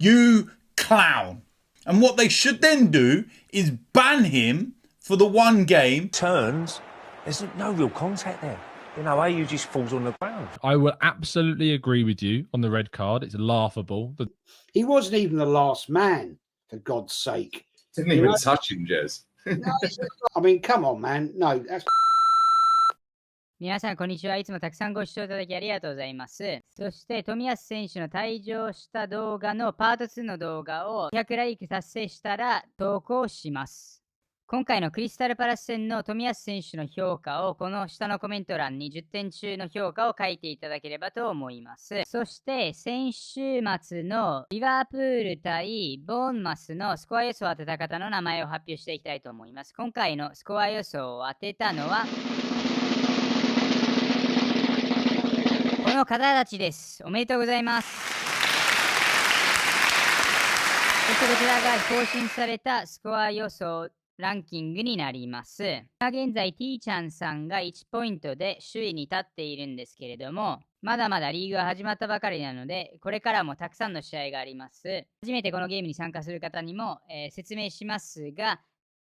You clown. And what they should then do is ban him for the one game. Turns, there's no real contact there. You know, AU just falls on the ground. I will absolutely agree with you on the red card. It's laughable. He wasn't even the last man, for God's sake. Didn't even touch him, Jez. No, I mean, come on, man. No, that's... 皆さん、こんにちは。いつもたくさんご視聴いただきありがとうございます。そして、冨安選手の退場した動画のパート2の動画を100ライク達成したら投稿します。今回のクリスタルパラス戦の冨安選手の評価をこの下のコメント欄に10点中の評価を書いていただければと思います。そして先週末のリバープール対ボーンマスのスコア予想を当てた方の名前を発表していきたいと思います。今回のスコア予想を当てたのはこの方たちです。おめでとうございます。そしてこちらが更新されたスコア予想ランキングになります。現在 T ちゃんさんが1ポイントで首位に立っているんですけれども、まだまだリーグは始まったばかりなので、これからもたくさんの試合があります。初めてこのゲームに参加する方にも、説明しますが、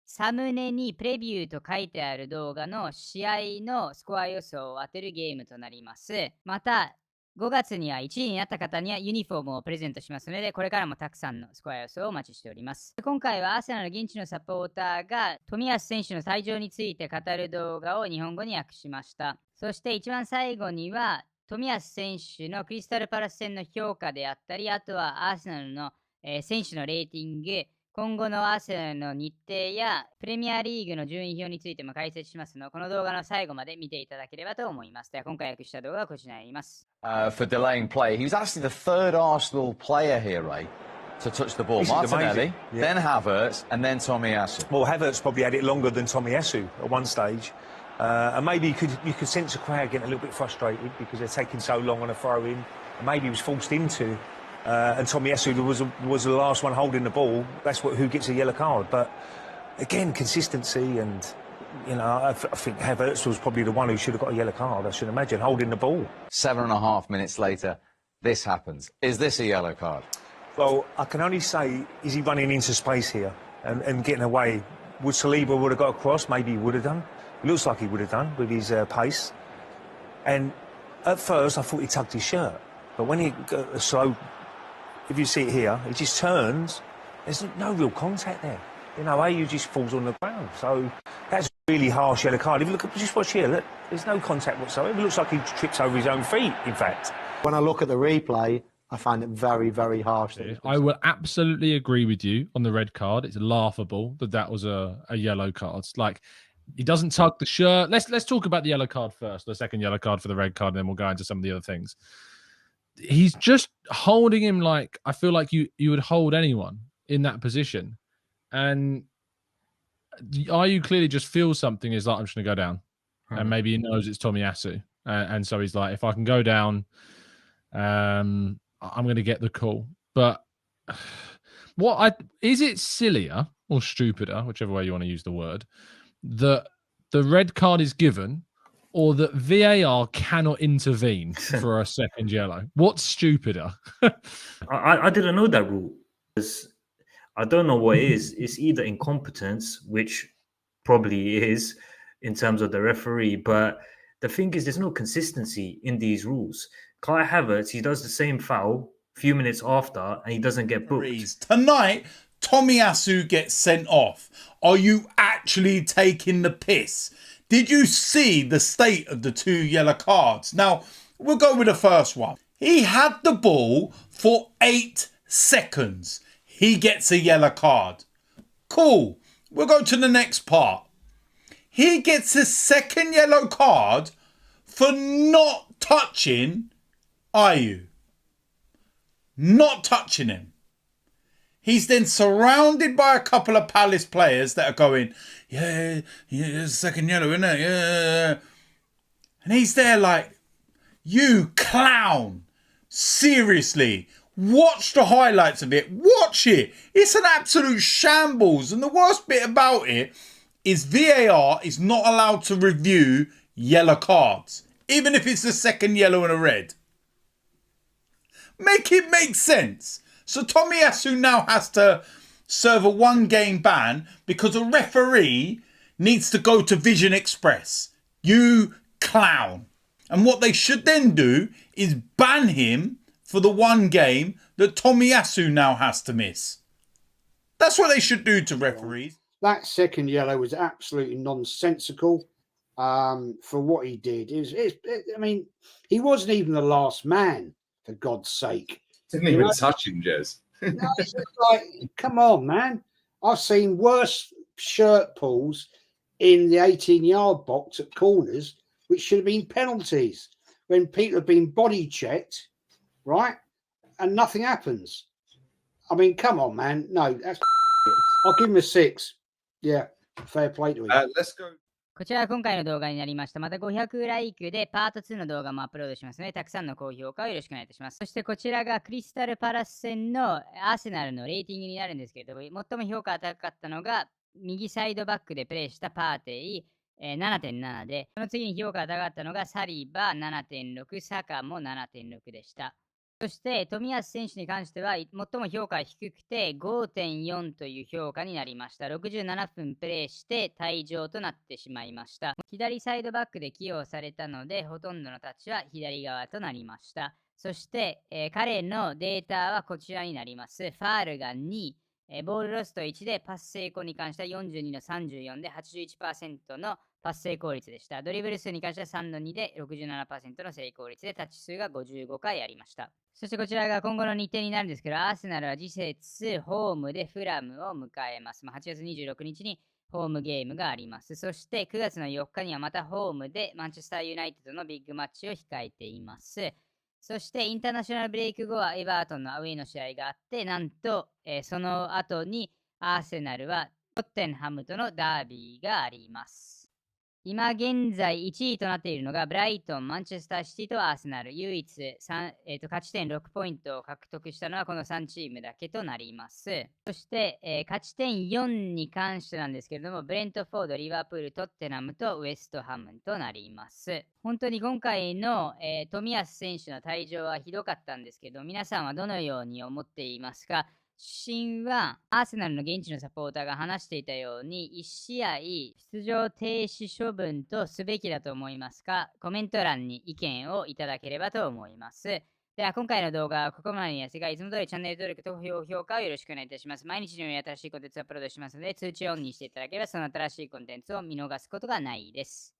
サムネにプレビューと書いてある動画の試合のスコア予想を当てるゲームとなります。また、5月には1位になった方にはユニフォームをプレゼントしますので、これからもたくさんのスコア予想をお待ちしております。今回はアーセナル現地のサポーターが冨安選手の退場について語る動画を日本語に訳しました。そして一番最後には冨安選手のクリスタルパラス戦の評価であったり、あとはアーセナルの、選手のレーティング、今後のアーセナルの日程やプレミアリーグの順位表についても解説しますので、この動画の最後まで見ていただければと思います。では今回訳した動画はこちらになります。For delaying play. He was actually the third Arsenal player here, Ray, to touch the ball. Martinelli, then Havertz, and then Tomiyasu. Well, Havertz probably had it longer than Tomiyasu at one stage. And maybe you could sense the crowd getting a little bit frustrated because they're taking so long on a throw-in. And maybe he was forced into... and Tomiyasu was the last one holding the ball. That's who gets a yellow card. But again, consistency and, you know, I think Havertz was probably the one who should have got a yellow card, I should imagine, holding the ball. 7.5 minutes later, this happens. Is this a yellow card? Well, I can only say, is he running into space here and getting away? Would Saliba would have got across? Maybe he would have done. It looks like he would have done with his pace. And at first, I thought he tugged his shirt. But when he got slow... If you see it here, he just turns. There's no real contact there. You know, AU just falls on the ground. So that's a really harsh yellow card. If you look at, just watch here, look, there's no contact whatsoever. It looks like he trips over his own feet, in fact. When I look at the replay, I find it very, very harsh. I will absolutely agree with you on the red card. It's laughable that was a yellow card. It's like, he doesn't tug the shirt. Let's talk about the yellow card first, the second yellow card for the red card, and then we'll go into some of the other things. He's just holding him like I feel like you would hold anyone in that position. And are you clearly just feel something is like, I'm just going to go down. And maybe he knows it's Tomiyasu. And so he's like, if I can go down, I'm going to get the call. But is it sillier or stupider, whichever way you want to use the word, that the red card is given or that VAR cannot intervene for a second yellow? What's stupider? I didn't know that rule. I don't know what it is. It's either incompetence, which probably is in terms of the referee, but the thing is there's no consistency in these rules. Kai Havertz, he does the same foul a few minutes after and he doesn't get booked. Tonight, Tomiyasu gets sent off. Are you actually taking the piss? Did you see the state of the two yellow cards? Now, we'll go with the first one. He had the ball for 8 seconds. He gets a yellow card. Cool. We'll go to the next part. He gets a second yellow card for not touching Ayew. Not touching him. He's then surrounded by a couple of Palace players that are going, yeah, second yellow, isn't it? Yeah. And he's there like, you clown. Seriously. Watch the highlights of it. Watch it. It's an absolute shambles. And the worst bit about it is VAR is not allowed to review yellow cards, even if it's a second yellow and a red. Make it make sense. So Tomiyasu now has to serve a 1-game ban because a referee needs to go to Vision Express. You clown. And what they should then do is ban him for the 1 game that Tomiyasu now has to miss. That's what they should do to referees. That second yellow was absolutely nonsensical for what he did. I mean, he wasn't even the last man, for God's sake. Didn't even touch him, Jez. No, it's just like, come on, man. I've seen worse shirt pulls in the 18-yard box at corners, which should have been penalties, when people have been body checked, right? And nothing happens. I mean, come on, man. No, that's I'll give him a 6. Yeah, fair play to him. Let's go. こちらは今回の動画になりました。また500ライクでパート2の動画もアップロードしますので、たくさんの高評価をよろしくお願いいたします。そしてこちらがクリスタルパラス戦のアーセナルのレーティングになるんですけれども、最も評価が高かったのが右サイドバックでプレーしたパーテイ、7.7 で、その次に評価が高かったのがサリバ 7.6、サカも 7.6 でした。そして、冨安選手に関しては、最も評価が低くて 5.4 という評価になりました。67分プレーして退場となってしまいました。左サイドバックで起用されたので、ほとんどのタッチは左側となりました。そして、彼のデータはこちらになります。ファールが2、ボールロスト1でパス成功に関しては42の34で 81% のパス成功率でした。ドリブル数に関しては3の2で 67% の成功率でタッチ数が55回ありました。そしてこちらが今後の日程になるんですけど、アーセナルは次節ホームでフラムを迎えます。8月26日にホームゲームがあります。そして9月の4日にはまたホームでマンチェスターユナイテッドのビッグマッチを控えています。そしてインターナショナルブレイク後はエバートンのアウェイの試合があって、なんと、その後にアーセナルはトッテンハムとのダービーがあります。今現在1位となっているのがブライトン、マンチェスターシティとアーセナル。唯一勝ち点6ポイントを獲得したのはこの3チームだけとなります。そして、勝ち点4に関してなんですけれども、ブレントフォード、リバプール、トッテナムとウエストハムとなります。本当に今回の、冨安選手の退場はひどかったんですけど、皆さんはどのように思っていますか？主審はアーセナルの現地のサポーターが話していたように1試合出場停止処分とすべきだと思いますか？コメント欄に意見をいただければと思います。では今回の動画はここまでにですが、いつも通りチャンネル登録と高評価をよろしくお願いいたします。毎日のように新しいコンテンツをアップロードしますので、通知をオンにしていただければその新しいコンテンツを見逃すことがないです。